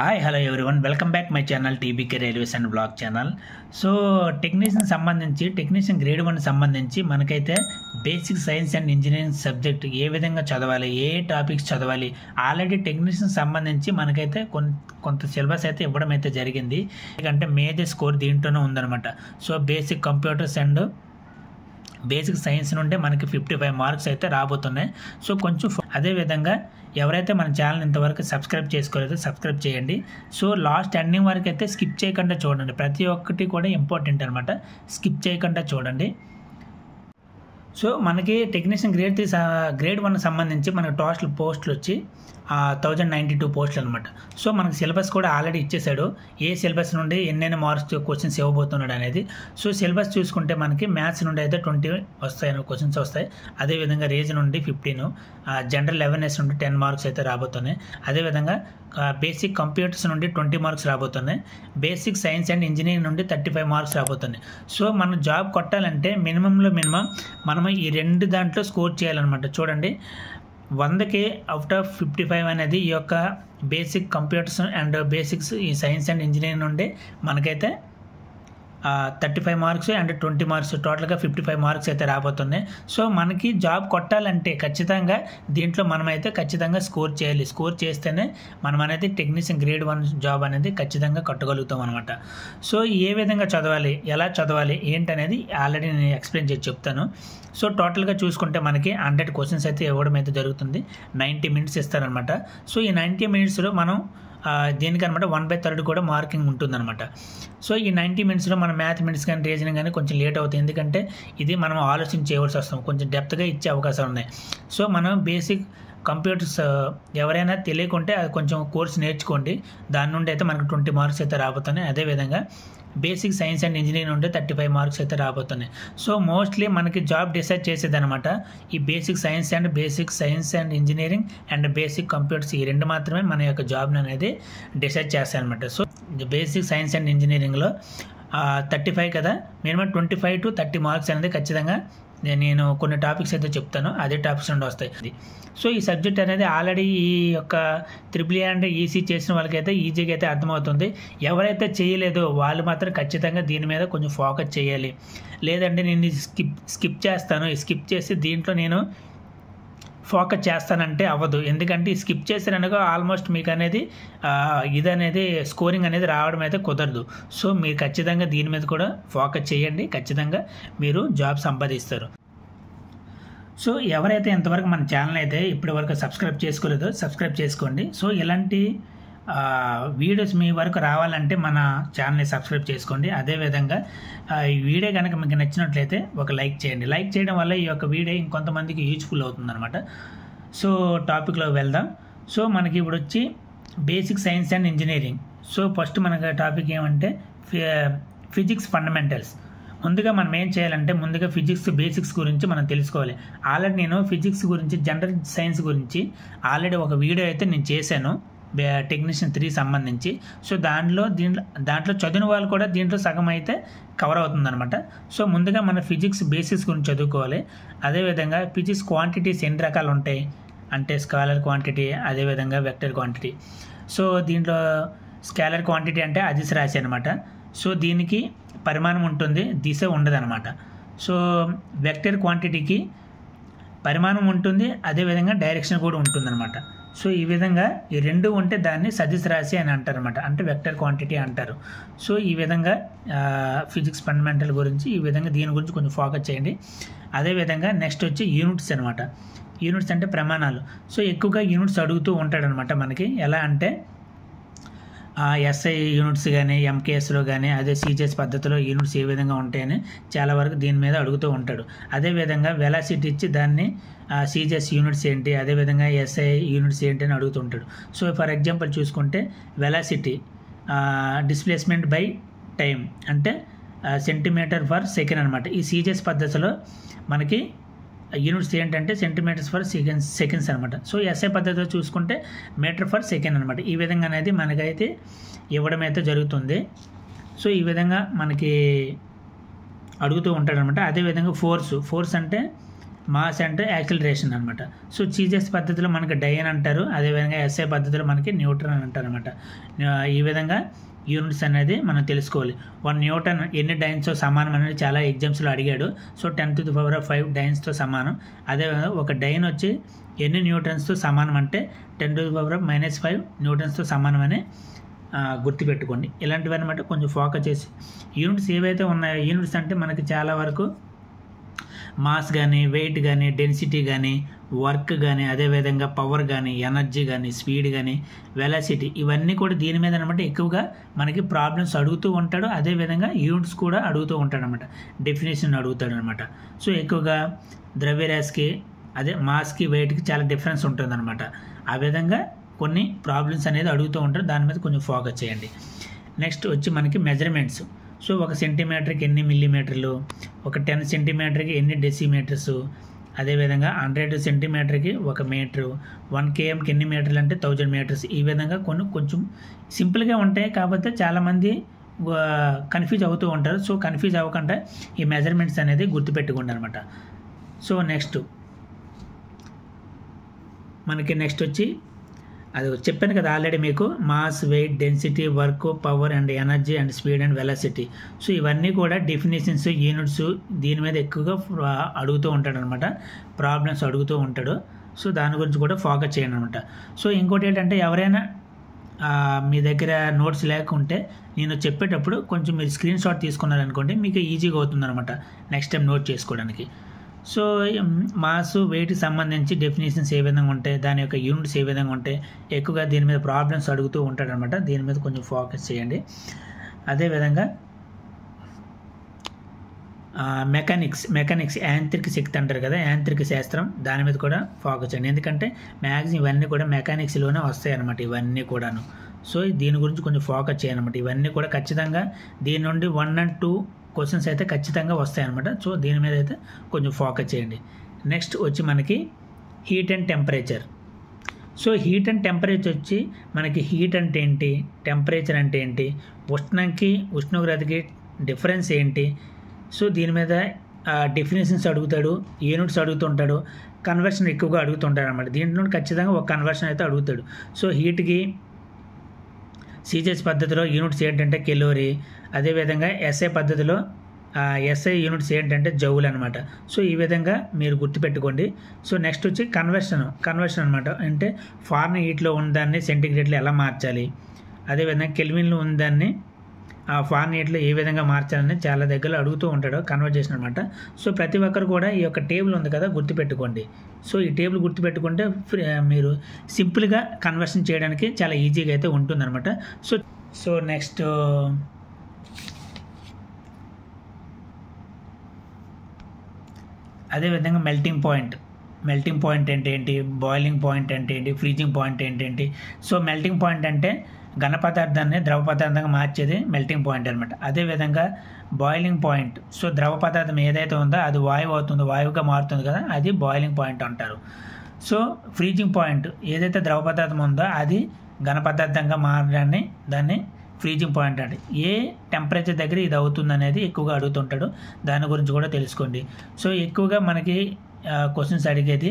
Hi hello everyone welcome back my channel TBK railways and blog channel. So technician grade 1 సంబంధించి మనకైతే basic science and engineering subject ఏ విధంగా చదవాలి, ఏ topics చదవాలి, ఆల్రెడీ టెక్నీషియన్ సంబంధించి మనకైతే కొంత సిలబస్ అయితే ఇవ్వడం అయితే జరిగింది. ఎందుకంటే మేజర్ స్కోర్ దీంట్లోనే ఉందన్నమాట. So basic computers and basic science నుండే మనకి 55 మార్క్స్ అయితే రాబోతున్నాయి. సో కొంచెం అదేవిధంగా ఎవరైతే మన ఛానల్ ఇంతవరకు సబ్స్క్రైబ్ చేసుకోలేదో సబ్స్క్రైబ్ చేయండి. సో లాస్ట్ ఎండింగ్ వరకు అయితే స్కిప్ చేయకుండా చూడండి. ప్రతి ఒక్కటి కూడా ఇంపార్టెంట్ అనమాట, స్కిప్ చేయకుండా చూడండి. సో మనకి టెక్నీషియన్ గ్రేడ్ 1 సంబంధించి మనకు టోటల్ పోస్టులు వచ్చి 1092 పోస్టులు అనమాట. సో మనకు సిలబస్ కూడా ఆల్రెడీ ఇచ్చేసాడు, ఏ సిలబస్ నుండి ఎన్నెన్ని మార్క్స్ క్వశ్చన్స్ ఇవ్వబోతున్నాడు అనేది. సో సిలబస్ చూసుకుంటే మనకి మ్యాథ్స్ నుండి అయితే 20 వస్తాయి క్వశ్చన్స్ వస్తాయి. అదేవిధంగా రేజ్ నుండి 15, జనరల్ అవేర్నెస్ నుండి 10 మార్క్స్ అయితే రాబోతున్నాయి. అదేవిధంగా బేసిక్ కంప్యూటర్స్ నుండి 20 మార్క్స్ రాబోతున్నాయి. బేసిక్ సైన్స్ అండ్ ఇంజనీరింగ్ నుండి 35 మార్క్స్ రాబోతున్నాయి. సో మనం జాబ్ కొట్టాలంటే మినిమం మనం ఈ రెండు దాంట్లో స్కోర్ చేయాలన్నమాట. చూడండి, 100కి అవుట్ ఆఫ్ 55 అనేది ఈ యొక్క బేసిక్ కంప్యూటర్స్ అండ్ బేసిక్స్ ఈ సైన్స్ అండ్ ఇంజనీరింగ్ నుండి మనకైతే 35 మార్క్స్ అండ్ 20 మార్క్స్ టోటల్గా 55 మార్క్స్ అయితే రాబోతున్నాయి. సో మనకి జాబ్ కొట్టాలంటే ఖచ్చితంగా దీంట్లో మనమైతే ఖచ్చితంగా స్కోర్ చేయాలి. స్కోర్ చేస్తేనే మనం అనేది టెక్నీషియన్ గ్రేడ్ 1 జాబ్ అనేది ఖచ్చితంగా కట్టగలుగుతాం అనమాట. సో ఏ విధంగా చదవాలి, ఎలా చదవాలి ఏంటనేది ఆల్రెడీ నేను ఎక్స్ప్లెయిన్ చేసి చెప్తాను. సో టోటల్గా చూసుకుంటే మనకి 100 క్వశ్చన్స్ అయితే ఇవ్వడం అయితే జరుగుతుంది. 90 మినిట్స్ ఇస్తారనమాట. సో ఈ 90 మినిట్స్లో మనం దీనికనమాట 1/3 కూడా మార్కింగ్ ఉంటుందన్నమాట. సో ఈ 90 మినిట్స్లో మన మ్యాథమెటిక్స్ కానీ రీజనింగ్ కానీ కొంచెం లేట్ అవుతుంది, ఎందుకంటే ఇది మనం ఆలోచన చేయవలసి వస్తాం, కొంచెం డెప్త్గా ఇచ్చే అవకాశాలు ఉన్నాయి. సో మనం బేసిక్ కంప్యూటర్స్ ఎవరైనా తెలియకుంటే అది కొంచెం కోర్స్ నేర్చుకోండి, దాని నుండి అయితే మనకు 20 మార్క్స్ అయితే రాబోతున్నాయి. అదేవిధంగా బేసిక్ సైన్స్ అండ్ ఇంజనీరింగ్ ఉంటే 35 మార్క్స్ అయితే రాబోతున్నాయి. సో మోస్ట్లీ మనకి జాబ్ డిసైడ్ చేసేది అనమాట ఈ basic science and engineering and basic computers, ఈ రెండు మాత్రమే మన యొక్క జాబ్ని అనేది డిసైడ్ చేస్తాయి అనమాట. సో బేసిక్ సైన్స్ అండ్ ఇంజనీరింగ్లో 35 కదా, మినిమం 25 to 30 మార్క్స్ అనేది ఖచ్చితంగా నేను కొన్ని టాపిక్స్ అయితే చెప్తాను, అదే టాపిక్స్ నుండి వస్తాయి. సో ఈ సబ్జెక్ట్ అనేది ఆల్రెడీ ఈ యొక్క EEE అండ్ ఈసీ చేసిన వాళ్ళకైతే ఈజీగా అయితే అర్థమవుతుంది. ఎవరైతే చేయలేదో వాళ్ళు మాత్రం ఖచ్చితంగా దీని మీద కొంచెం ఫోకస్ చేయాలి. లేదంటే నేను స్కిప్ చేస్తాను, స్కిప్ చేసి దీంట్లో నేను ఫోకస్ చేస్తానంటే అవ్వదు. ఎందుకంటే స్కిప్ చేసారనుకో ఆల్మోస్ట్ మీకు అనేది ఇదనేది స్కోరింగ్ అనేది రావడం అయితే కుదరదు. సో మీరు ఖచ్చితంగా దీని మీద కూడా ఫోకస్ చేయండి, ఖచ్చితంగా మీరు జాబ్ సంపాదిస్తారు. సో ఎవరైతే ఇంతవరకు మన ఛానల్ అయితే ఇప్పటివరకు సబ్స్క్రైబ్ చేసుకోలేదో సబ్స్క్రైబ్ చేసుకోండి. సో ఇలాంటి వీడియోస్ మీ వరకు రావాలంటే మన ఛానల్ని సబ్స్క్రైబ్ చేసుకోండి. అదేవిధంగా ఈ వీడియో కనుక మీకు నచ్చినట్లయితే ఒక లైక్ చేయండి. లైక్ చేయడం వల్ల ఈ యొక్క వీడియో ఇంకొంతమందికి యూజ్ఫుల్ అవుతుందన్నమాట. సో టాపిక్లో వెళ్దాం. సో మనకి ఇప్పుడు వచ్చి basic science and engineering. So first మనకి టాపిక్ ఏమంటే ఫిజిక్స్ ఫండమెంటల్స్. ముందుగా మనం ఏం చేయాలంటే ముందుగా ఫిజిక్స్ బేసిక్స్ గురించి మనం తెలుసుకోవాలి. ఆల్రెడీ నేను ఫిజిక్స్ గురించి, జనరల్ సైన్స్ గురించి ఆల్రెడీ ఒక వీడియో అయితే నేను చేశాను టెక్నీషియన్ 3 సంబంధించి. సో దాంట్లో చదివిన వాళ్ళు కూడా దీంట్లో సగం అయితే కవర్ అవుతుందన్నమాట. సో ముందుగా మన ఫిజిక్స్ బేసిక్స్ గురించి చదువుకోవాలి. అదేవిధంగా ఫిజిక్స్ క్వాంటిటీస్ ఎన్ని రకాలు ఉంటాయి అంటే స్కాలర్ క్వాంటిటీ, అదేవిధంగా వెక్టర్ క్వాంటిటీ. సో దీంట్లో స్కాలర్ క్వాంటిటీ అంటే అదిశ రాశి అనమాట. సో దీనికి పరిమాణం ఉంటుంది, దిశ ఉండదన్నమాట. సో వెక్టర్ క్వాంటిటీకి పరిమాణం ఉంటుంది, అదేవిధంగా డైరెక్షన్ కూడా ఉంటుందన్నమాట. సో ఈ విధంగా ఈ రెండు ఉంటే దాన్ని సదిశ రాశి అని అంటారు అనమాట, అంటే వెక్టర్ క్వాంటిటీ అంటారు. సో ఈ విధంగా ఫిజిక్స్ ఫండమెంటల్ గురించి ఈ విధంగా దీని గురించి కొంచెం ఫోకస్ చేయండి. అదేవిధంగా నెక్స్ట్ వచ్చి యూనిట్స్ అనమాట. యూనిట్స్ అంటే ప్రమాణాలు. సో ఎక్కువగా యూనిట్స్ అడుగుతూ ఉంటాడనమాట మనకి. ఎలా అంటే ఎస్ఐ యూనిట్స్ కానీ, ఎంకేఎస్లో కానీ, అదే సిజిఎస్ పద్ధతిలో యూనిట్స్ ఏ విధంగా ఉంటాయని చాలా వరకు దీని మీద అడుగుతూ ఉంటాడు. అదేవిధంగా వెలాసిటీ ఇచ్చి దాన్ని సిజిఎస్ యూనిట్స్ ఏంటి, అదేవిధంగా ఎస్ఐ యూనిట్స్ ఏంటి అని అడుగుతుంటాడు. సో ఫర్ ఎగ్జాంపుల్ చూసుకుంటే వెలాసిటీ డిస్ప్లేస్మెంట్ బై టైం అంటే సెంటీమీటర్ పర్ సెకండ్ అనమాట. ఈ సిజిఎస్ పద్ధతిలో మనకి యూనిట్స్ ఏంటంటే సెంటీమీటర్స్ పర్ సెకండ్స్ అనమాట. సో ఎస్ఐ పద్ధతిలో చూసుకుంటే మీటర్ పర్ సెకండ్ అనమాట. ఈ విధంగా అనేది మనకైతే ఇవ్వడం అయితే జరుగుతుంది. సో ఈ విధంగా మనకి అడుగుతూ ఉంటాడనమాట. అదేవిధంగా ఫోర్స్ అంటే మాస్ అంటే యాక్సిలరేషన్ అనమాట. సో చీజెస్ పద్ధతిలో మనకి డై అని అంటారు, అదేవిధంగా ఎస్ఐ పద్ధతిలో మనకి న్యూటన్ అని అంటారు అనమాట. ఈ విధంగా యూనిట్స్ అనేది మనం తెలుసుకోవాలి. 1 న్యూటన్ ఎన్ని డైన్స్తో సమానం అనేది చాలా ఎగ్జామ్స్లో అడిగాడు. సో 10⁵ డైన్స్తో సమానం. అదేవిధంగా ఒక డైన్ వచ్చి ఎన్ని న్యూటన్స్తో సమానం అంటే 10⁻⁻5 న్యూటన్స్తో సమానం అని గుర్తుపెట్టుకోండి. ఇలాంటివి అనమాట కొంచెం ఫోకస్ చేసి యూనిట్స్ ఏవైతే ఉన్నాయో, యూనిట్స్ అంటే మనకి చాలా వరకు మాస్ కానీ, వెయిట్ కానీ, డెన్సిటీ కానీ, వర్క్ కానీ, అదేవిధంగా పవర్ కానీ, ఎనర్జీ కానీ, స్పీడ్ కానీ, వెలాసిటీ, ఇవన్నీ కూడా దీని మీద అనమాట ఎక్కువగా మనకి ప్రాబ్లమ్స్ అడుగుతూ ఉంటాడు. అదేవిధంగా యూనిట్స్ కూడా అడుగుతూ ఉంటాడు అనమాట, డెఫినేషన్ అడుగుతాడు అనమాట. సో ఎక్కువగా ద్రవ్యరాశికి అదే మాస్కి వెయిట్కి చాలా డిఫరెన్స్ ఉంటుంది అనమాట. ఆ విధంగా కొన్ని ప్రాబ్లమ్స్ అనేది అడుగుతూ ఉంటారు, దాని మీద కొంచెం ఫోకస్ చేయండి. నెక్స్ట్ వచ్చి మనకి మెజర్మెంట్స్. సో 1 సెంటీమీటర్కి ఎన్ని మిల్లీమీటర్లు, ఒక 10 సెంటీమీటర్కి ఎన్ని డెసిమీటర్స్, అదేవిధంగా 100 సెంటీమీటర్కి 1 మీటరు, 1 kmకి ఎన్ని మీటర్లు అంటే 1000 మీటర్స్. ఈ విధంగా కొన్ని కొంచెం సింపుల్గా ఉంటాయి, కాకపోతే చాలామంది కన్ఫ్యూజ్ అవుతూ ఉంటారు. సో కన్ఫ్యూజ్ అవ్వకుండా ఈ మెజర్మెంట్స్ అనేది గుర్తుపెట్టుకోండి అనమాట. సో నెక్స్ట్ వచ్చి అది చెప్పాను కదా ఆల్రెడీ మీకు, mass, weight, density, work, power and energy and speed and velocity. So ఇవన్నీ కూడా డెఫినేషన్స్, యూనిట్స్ దీని మీద ఎక్కువగా అడుగుతూ ఉంటాడు అనమాట, ప్రాబ్లమ్స్ అడుగుతూ ఉంటాడు. సో దాని గురించి కూడా ఫోకస్ చేయండి అనమాట. సో ఇంకోటి ఏంటంటే ఎవరైనా మీ దగ్గర నోట్స్ లేకుంటే నేను చెప్పేటప్పుడు కొంచెం మీరు స్క్రీన్ షాట్ తీసుకున్నారనుకోండి, మీకు ఈజీగా అవుతుంది అనమాట నెక్స్ట్ టైం నోట్ చేసుకోవడానికి. సో మాస్, వెయిట్కి సంబంధించి డెఫినేషన్స్ ఏ విధంగా ఉంటాయి, దాని యొక్క యూనిట్స్ ఏ విధంగా ఉంటాయి, ఎక్కువగా దీని మీద ప్రాబ్లమ్స్ అడుగుతూ ఉంటాడనమాట. దీని మీద కొంచెం ఫోకస్ చేయండి. అదేవిధంగా మెకానిక్స్ యాంత్రిక శక్తి అంటారు కదా, యాంత్రిక శాస్త్రం, దాని మీద కూడా ఫోకస్ చేయండి. ఎందుకంటే మ్యాక్సిమం ఇవన్నీ కూడా మెకానిక్స్లోనే వస్తాయి అన్నమాట, ఇవన్నీ కూడాను. సో దీని గురించి కొంచెం ఫోకస్ చేయాలన్నమాట. ఇవన్నీ కూడా ఖచ్చితంగా దీని నుండి 1 and 2 క్వశ్చన్స్ అయితే ఖచ్చితంగా వస్తాయన్నమాట. సో దీని మీద అయితే కొంచెం ఫోకస్ చేయండి. నెక్స్ట్ వచ్చి మనకి heat and temperature. So heat and temperature వచ్చి మనకి హీట్ అంటే ఏంటి, టెంపరేచర్ అంటే ఏంటి, ఉష్ణోగ్రతకి డిఫరెన్స్ ఏంటి. సో దీని మీద డెఫినేషన్స్ అడుగుతాడు, యూనిట్స్ అడుగుతుంటాడు, కన్వర్షన్ ఎక్కువగా అడుగుతుంటాడు అనమాట. దీంట్లో ఖచ్చితంగా ఒక కన్వర్షన్ అయితే అడుగుతాడు. సో హీట్కి సీజెస్ పద్ధతిలో యూనిట్స్ ఏంటంటే కెలోరీ, అదేవిధంగా ఎస్ఐ పద్ధతిలో ఎస్ఐ యూనిట్స్ ఏంటంటే జౌల్ అనమాట. సో ఈ విధంగా మీరు గుర్తుపెట్టుకోండి. సో నెక్స్ట్ వచ్చి కన్వర్షన్ అనమాట. అంటే ఫారెన్ హీట్లో ఉన్నదాన్ని సెంటిగ్రేడ్లో ఎలా మార్చాలి, అదేవిధంగా కెల్విన్లో ఉన్నదాన్ని ఫారెన్ హీట్లో ఏ విధంగా మార్చాలని చాలా దగ్గర అడుగుతూ ఉంటాడు, కన్వర్జేషన్ అనమాట. సో ప్రతి ఒక్కరు కూడా ఈ యొక్క టేబుల్ ఉంది కదా గుర్తుపెట్టుకోండి. సో ఈ టేబుల్ గుర్తుపెట్టుకుంటే మీరు సింపుల్గా కన్వర్షన్ చేయడానికి చాలా ఈజీగా అయితే ఉంటుందన్నమాట. సో నెక్స్ట్ అదేవిధంగా మెల్టింగ్ పాయింట్ అంటే ఏంటి, బాయిలింగ్ పాయింట్ అంటే ఏంటి, ఫ్రీజింగ్ పాయింట్ ఏంటి. సో మెల్టింగ్ పాయింట్ అంటే ఘన పదార్థాన్ని ద్రవ పదార్థంగా మార్చేది మెల్టింగ్ పాయింట్ అనమాట. అదేవిధంగా బాయిలింగ్ పాయింట్, సో ద్రవ పదార్థం ఏదైతే ఉందో అది వాయువు అవుతుందో, వాయువుగా మారుతుంది కదా, అది బాయిలింగ్ పాయింట్ అంటారు. సో ఫ్రీజింగ్ పాయింట్ ఏదైతే ద్రవ పదార్థం ఉందో అది ఘన పదార్థంగా మారడాన్ని దాన్ని ఫ్రీజింగ్ పాయింట్ అంటే ఏ టెంపరేచర్ దగ్గర ఇది అవుతుంది అనేది ఎక్కువగా అడుగుతుంటాడు, దాని గురించి కూడా తెలుసుకోండి. సో ఎక్కువగా మనకి క్వశ్చన్స్ అడిగేది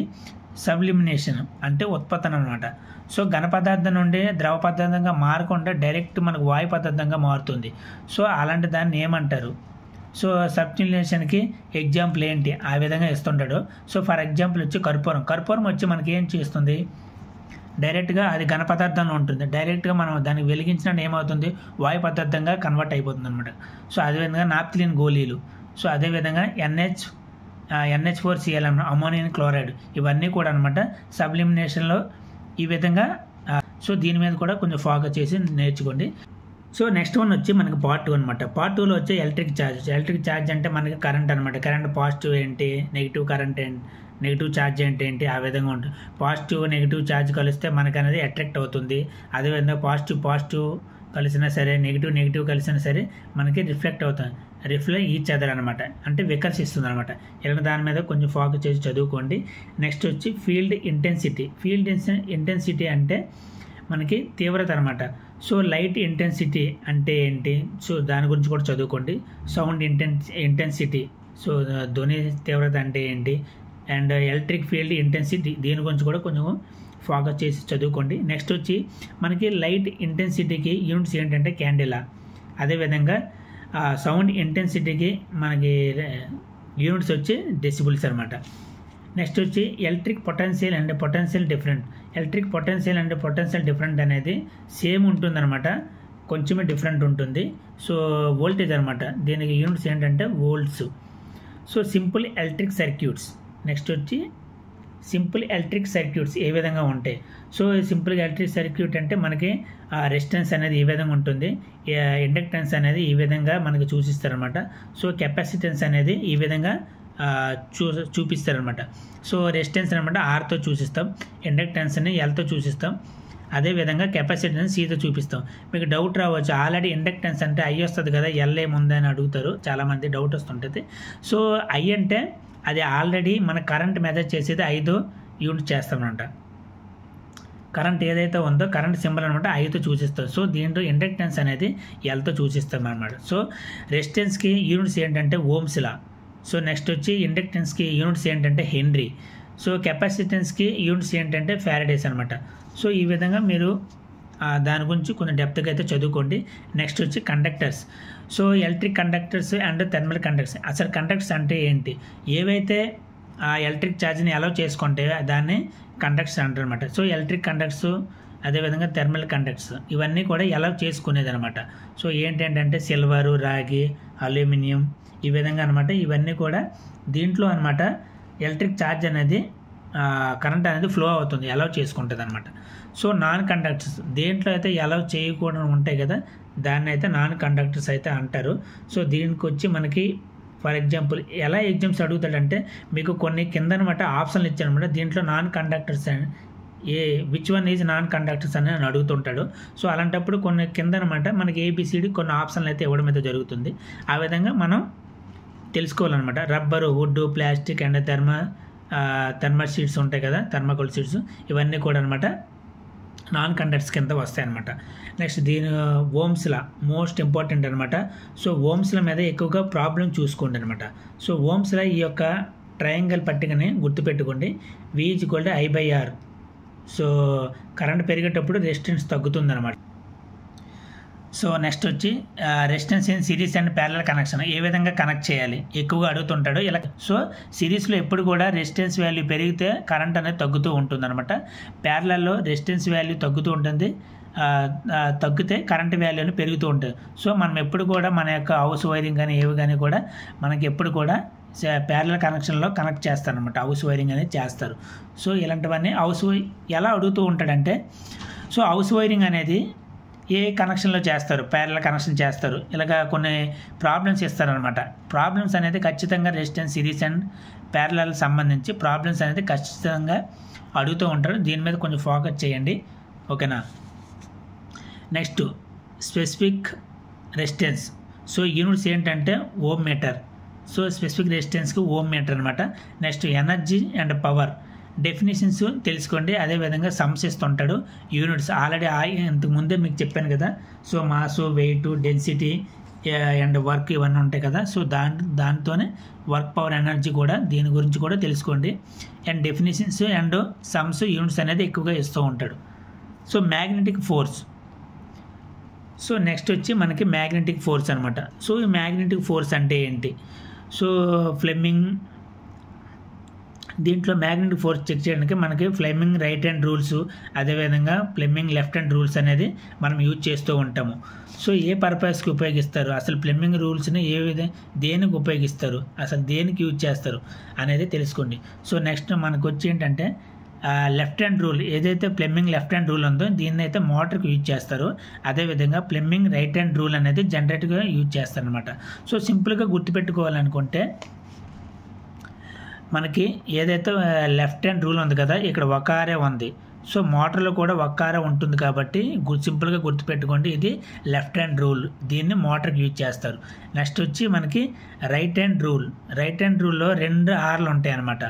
సబ్లిమినేషన్ అంటే ఉత్పత్తన అనమాట. సో ఘన పదార్థం నుండి ద్రవ పదార్థంగా మారకుండా డైరెక్ట్ మనకు వాయు పదార్థంగా మారుతుంది. సో అలాంటి దాన్ని ఏమంటారు. సో సబ్లిమినేషన్కి ఎగ్జాంపుల్ ఏంటి, ఆ విధంగా ఇస్తుంటాడు. సో ఫర్ ఎగ్జాంపుల్ వచ్చి కర్పూరం వచ్చి మనకి ఏం చేస్తుంది, డైరెక్ట్గా అది ఘన పదార్థంలో ఉంటుంది, డైరెక్ట్గా మనం దానికి వెలిగించినా ఏమవుతుంది, వాయు పదార్థంగా కన్వర్ట్ అయిపోతుంది అనమాట. సో అదేవిధంగా నాప్థలిన్ గోళీలు, సో అదేవిధంగా NH4Cl అమోనియం క్లోరైడ్, ఇవన్నీ కూడా అనమాట సబ్లిమినేషన్లో ఈ విధంగా. సో దీని మీద కూడా కొంచెం ఫోకస్ చేసి నేర్చుకోండి. సో నెక్స్ట్ వన్ వచ్చి మనకి పార్ట్ 2 అనమాట. పార్ట్ 2లో వచ్చి ఎలక్ట్రిక్ ఛార్జ్ అంటే మనకి కరెంట్ అనమాట. కరెంట్ పాజిటివ్ ఏంటి, నెగిటివ్ కరెంట్ ఏంటి, నెగిటివ్ ఛార్జ్ ఏంటి, ఆ విధంగా ఉంటుంది. పాజిటివ్ నెగిటివ్ ఛార్జ్ కలిస్తే మనకు అనేది అట్రాక్ట్ అవుతుంది. అదేవిధంగా పాజిటివ్ కలిసినా సరే, నెగిటివ్ కలిసినా సరే మనకి రిఫ్లెక్ట్ అవుతుంది, ఈచ్ అదర్ అనమాట, అంటే వికర్షిస్తుంది అనమాట. ఇలా దాని మీద కొంచెం ఫోకస్ చేసి చదువుకోండి. నెక్స్ట్ వచ్చి ఫీల్డ్ ఇంటెన్సిటీ అంటే మనకి తీవ్రత అనమాట. సో లైట్ ఇంటెన్సిటీ అంటే ఏంటి, సో దాని గురించి కూడా చదువుకోండి. సౌండ్ ఇంటెన్సిటీ, సో ధ్వని తీవ్రత అంటే ఏంటి, అండ్ ఎలక్ట్రిక్ ఫీల్డ్ ఇంటెన్సిటీ దీని గురించి కూడా కొంచెం ఫోకస్ చేసి చదువుకోండి. నెక్స్ట్ వచ్చి మనకి లైట్ ఇంటెన్సిటీకి యూనిట్స్ ఏంటంటే క్యాండిలా. అదేవిధంగా సౌండ్ ఇంటెన్సిటీకి మనకి యూనిట్స్ వచ్చి డెసిబుల్స్ అనమాట. నెక్స్ట్ వచ్చి electric potential and potential different. Electric potential and potential different అనేది సేమ్ ఉంటుందన్నమాట, కొంచెమే డిఫరెంట్ ఉంటుంది. సో వోల్టేజ్ అనమాట, దీనికి యూనిట్స్ ఏంటంటే volts. So simple electric circuits. Next వచ్చి సింపుల్ ఎలక్ట్రిక్ సర్క్యూట్స్ ఏ విధంగా ఉంటాయి. సో సింపుల్ ఎలక్ట్రిక్ సర్క్యూట్ అంటే మనకి రెసిస్టెన్స్ అనేది ఈ విధంగా ఉంటుంది, ఇండక్టెన్స్ అనేది ఈ విధంగా మనకి చూపిస్తారనమాట. సో కెపాసిటెన్స్ అనేది ఈ విధంగా చూపిస్తారనమాట. సో రెసిస్టెన్స్ అనమాట ఆర్తో చూపిస్తాం, ఇండక్టెన్స్ని ఎల్తో చూపిస్తాం, అదేవిధంగా కెపాసిటెన్స్ సీతో చూపిస్తాం. మీకు డౌట్ రావచ్చు, ఆల్రెడీ ఇండక్టెన్స్ అంటే ఐ వస్తుంది కదా, ఎల్ ఏముందని అడుగుతారు చాలామంది, డౌట్ వస్తుంటుంది. సో ఐ అంటే అది ఆల్రెడీ మన కరెంట్ మెజర్ చేసేది 5 యూనిట్ చేస్తామన్నమాట. కరెంట్ ఏదైతే ఉందో కరెంట్ సింబల్ అనమాట 5తో చూపిస్తాం. సో దీంట్లో ఇండక్టెన్స్ అనేది ఎల్తో చూపిస్తాం అనమాట. సో రెసిస్టెన్స్కి యూనిట్స్ ఏంటంటే ఓమ్స్లా. సో నెక్స్ట్ వచ్చి ఇండక్టెన్స్కి యూనిట్స్ ఏంటంటే హెన్రీ. సో కెపాసిటెన్స్కి యూనిట్స్ ఏంటంటే ఫారడేస్ అనమాట. సో ఈ విధంగా మీరు దాని గురించి కొంచెం డెప్త్గా అయితే చదువుకోండి. నెక్స్ట్ వచ్చి conductors. So electric conductors and thermal conductors. అసలు కండక్టర్స్ అంటే ఏంటి, ఏవైతే ఆ ఎలక్ట్రిక్ ఛార్జ్ని అలౌ చేసుకుంటే దాన్ని కండక్టర్స్ అంటారు అనమాట. సో ఎలక్ట్రిక్ కండక్టర్స్ అదేవిధంగా థర్మల్ కండక్టర్స్ ఇవన్నీ కూడా అలౌ చేసుకునేది అనమాట. సో ఏంటంటే సిల్వరు, రాగి, అల్యూమినియం ఈ విధంగా అనమాట. ఇవన్నీ కూడా దీంట్లో అనమాట ఎలక్ట్రిక్ ఛార్జ్ అనేది కరెంట్ అనేది ఫ్లో అవుతుంది, అలౌ చేసుకుంటుంది అనమాట. సో నాన్ కండక్టర్స్ దేంట్లో అయితే అలౌ చేయకూడదు ఉంటాయి కదా, దాన్ని అయితే నాన్ కండక్టర్స్ అయితే అంటారు. సో దీనికి వచ్చి మనకి ఫర్ ఎగ్జాంపుల్ ఎలా ఎగ్జామ్స్ అడుగుతాడంటే మీకు కొన్ని కింద అనమాట ఆప్షన్లు ఇచ్చారనమాట. దీంట్లో non conductors which one is non conductors అని అడుగుతుంటాడు. సో అలాంటప్పుడు కొన్ని కింద అనమాట మనకి ఏబిసిడి కొన్ని ఆప్షన్లు అయితే ఇవ్వడం అయితే జరుగుతుంది. ఆ విధంగా మనం తెలుసుకోవాలన్నమాట. Rubber, wood, plastic and thermal sheets ఉంటాయి కదా, థర్మాకోల్ షీట్స్ ఇవన్నీ కూడా అనమాట నాన్ కండక్టర్స్ కింద వస్తాయి అనమాట. నెక్స్ట్ దీని ఓమ్స్లా మోస్ట్ ఇంపార్టెంట్ అనమాట. సో ఓమ్స్ల మీద ఎక్కువగా ప్రాబ్లం చూసుకోండి అనమాట. సో ఓమ్స్లా ఈ యొక్క ట్రయాంగిల్ పట్టికని గుర్తుపెట్టుకోండి. V=I/R. సో కరెంట్ పెరిగేటప్పుడు రెసిస్టెన్స్ తగ్గుతుంది అనమాట. సో నెక్స్ట్ వచ్చి resistance in series and parallel connection ఏ విధంగా కనెక్ట్ చేయాలి ఎక్కువగా అడుగుతుంటాడు ఇలా. సో సిరీస్లో ఎప్పుడు కూడా రెసిస్టెన్స్ వాల్యూ పెరిగితే కరెంట్ అనేది తగ్గుతూ ఉంటుంది అనమాట. ప్యారలల్లో రెసిస్టెన్స్ వాల్యూ తగ్గుతూ ఉంటుంది, తగ్గితే కరెంట్ వాల్యూ అని పెరుగుతూ ఉంటుంది. సో మనం ఎప్పుడు కూడా మన యొక్క హౌస్ వైరింగ్ కానీ ఏవి కానీ కూడా మనకి ఎప్పుడు కూడా ప్యారలల్ కనెక్షన్లో కనెక్ట్ చేస్తారనమాట, హౌస్ వైరింగ్ అనేది చేస్తారు. సో ఇలాంటివన్నీ ఎలా అడుగుతూ ఉంటాడంటే, సో హౌస్ వైరింగ్ అనేది ఏ కనెక్షన్లో చేస్తారు, ప్యారలల్ కనెక్షన్ చేస్తారు, ఇలాగ కొన్ని ప్రాబ్లమ్స్ ఇస్తారనమాట. ప్రాబ్లమ్స్ అనేది ఖచ్చితంగా రెసిస్టెన్స్ సిరీస్ అండ్ ప్యారలల్ సంబంధించి ప్రాబ్లమ్స్ అనేది ఖచ్చితంగా అడుగుతూ ఉంటారు. దీని మీద కొంచెం ఫోకస్ చేయండి, ఓకేనా. Next specific resistance. So units ఏంటంటే ఓమ్ మీటర్. సో స్పెసిఫిక్ రెసిస్టెన్స్కి ఓమ్ మీటర్ అనమాట. Next energy and power definitions తెలుసుకోండి. అదేవిధంగా సమ్స్ ఇస్తుంటాడు యూనిట్స్ ఆల్రెడీ ఇంతకు ముందే మీకు చెప్పాను కదా. So mass, weight, density and work ఇవన్నీ ఉంటాయి కదా. సో దాంతోనే వర్క్, పవర్, ఎనర్జీ కూడా దీని గురించి కూడా తెలుసుకోండి. And definitions and sums units అనేది ఎక్కువగా ఇస్తూ ఉంటాడు. So magnetic force. So next వచ్చి మనకి మ్యాగ్నెటిక్ ఫోర్స్ అనమాట. సో ఈ మ్యాగ్నెటిక్ ఫోర్స్ అంటే ఏంటి, సో ఫ్లెమింగ్ దీంట్లో మ్యాగ్నెటిక్ ఫోర్స్ చెక్ చేయడానికి మనకి ఫ్లెమింగ్ రైట్ హ్యాండ్ రూల్స్ అదేవిధంగా ఫ్లెమింగ్ లెఫ్ట్ హ్యాండ్ రూల్స్ అనేది మనం యూజ్ చేస్తూ ఉంటాము. సో ఏ పర్పస్కి ఉపయోగిస్తారు, అసలు ఫ్లెమింగ్ రూల్స్ని దేనికి ఉపయోగిస్తారు, అసలు దేనికి యూజ్ చేస్తారు అనేది తెలుసుకోండి. సో నెక్స్ట్ మనకు వచ్చి ఏంటంటే లెఫ్ట్ హ్యాండ్ రూల్, ఏదైతే ఫ్లెమింగ్ లెఫ్ట్ హ్యాండ్ రూల్ ఉందో దీన్ని అయితే మోటార్కి యూజ్ చేస్తారు. అదేవిధంగా ఫ్లెమింగ్ రైట్ హ్యాండ్ రూల్ అనేది జనరేటర్గా యూజ్ చేస్తారు అనమాట. సో సింపుల్గా గుర్తుపెట్టుకోవాలనుకుంటే మనకి ఏదైతే లెఫ్ట్ హ్యాండ్ రూల్ ఉంది కదా, ఇక్కడ ఒక ఆరే ఉంది. సో మోటార్లో కూడా ఒక ఆరే ఉంటుంది కాబట్టి సింపుల్గా గుర్తుపెట్టుకోండి, ఇది లెఫ్ట్ హ్యాండ్ రూల్, దీన్ని మోటార్కి యూజ్ చేస్తారు. నెక్స్ట్ వచ్చి మనకి right hand rule. Right hand రూల్లో 2 ఆర్లు ఉంటాయి అన్నమాట.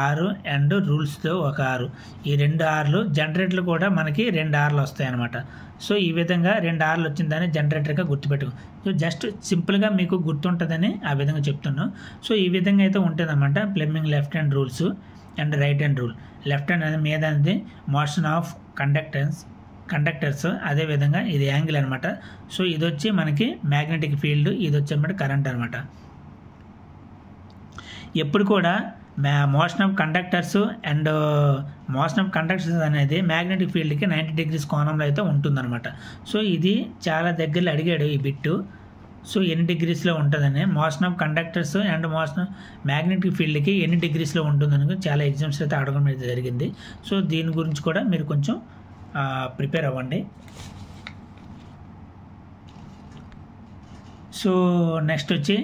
ఆరు అండ్ రూల్స్తో ఒక 6, ఈ 2 ఆర్లు జనరేటర్లు కూడా మనకి 2 ఆర్లు వస్తాయి అన్నమాట. సో ఈ విధంగా 2 ఆర్లు వచ్చిందని జనరేటర్గా గుర్తుపెట్టుకో. సో జస్ట్ సింపుల్గా మీకు గుర్తుంటుందని ఆ విధంగా చెప్తున్నాం. సో ఈ విధంగా అయితే ఉంటుందన్నమాట plumbing left hand rules and right hand rule. Left hand అనేది మీద అనేది మోషన్ ఆఫ్ కండక్టర్స్, అదేవిధంగా ఇది యాంగిల్ అనమాట. సో ఇది వచ్చి మనకి మ్యాగ్నెటిక్ ఫీల్డ్, ఇది వచ్చి అనమాట కరెంట్ అనమాట. ఎప్పుడు కూడా మోషన్ ఆఫ్ కండక్టర్స్ అనేది మ్యాగ్నెటిక్ ఫీల్డ్కి 90 degrees కోణంలో అయితే ఉంటుందన్నమాట. సో ఇది చాలా దగ్గరలో అడిగాడు ఈ బిట్టు. సో ఎన్ని డిగ్రీస్లో ఉంటుందని, motion of conductors and motion of magnetic ఫీల్డ్కి ఎన్ని డిగ్రీస్లో ఉంటుందని చాలా ఎగ్జామ్స్ అయితే అడగడం అయితే జరిగింది. సో దీని గురించి కూడా మీరు కొంచెం ప్రిపేర్ అవ్వండి. సో నెక్స్ట్ వచ్చి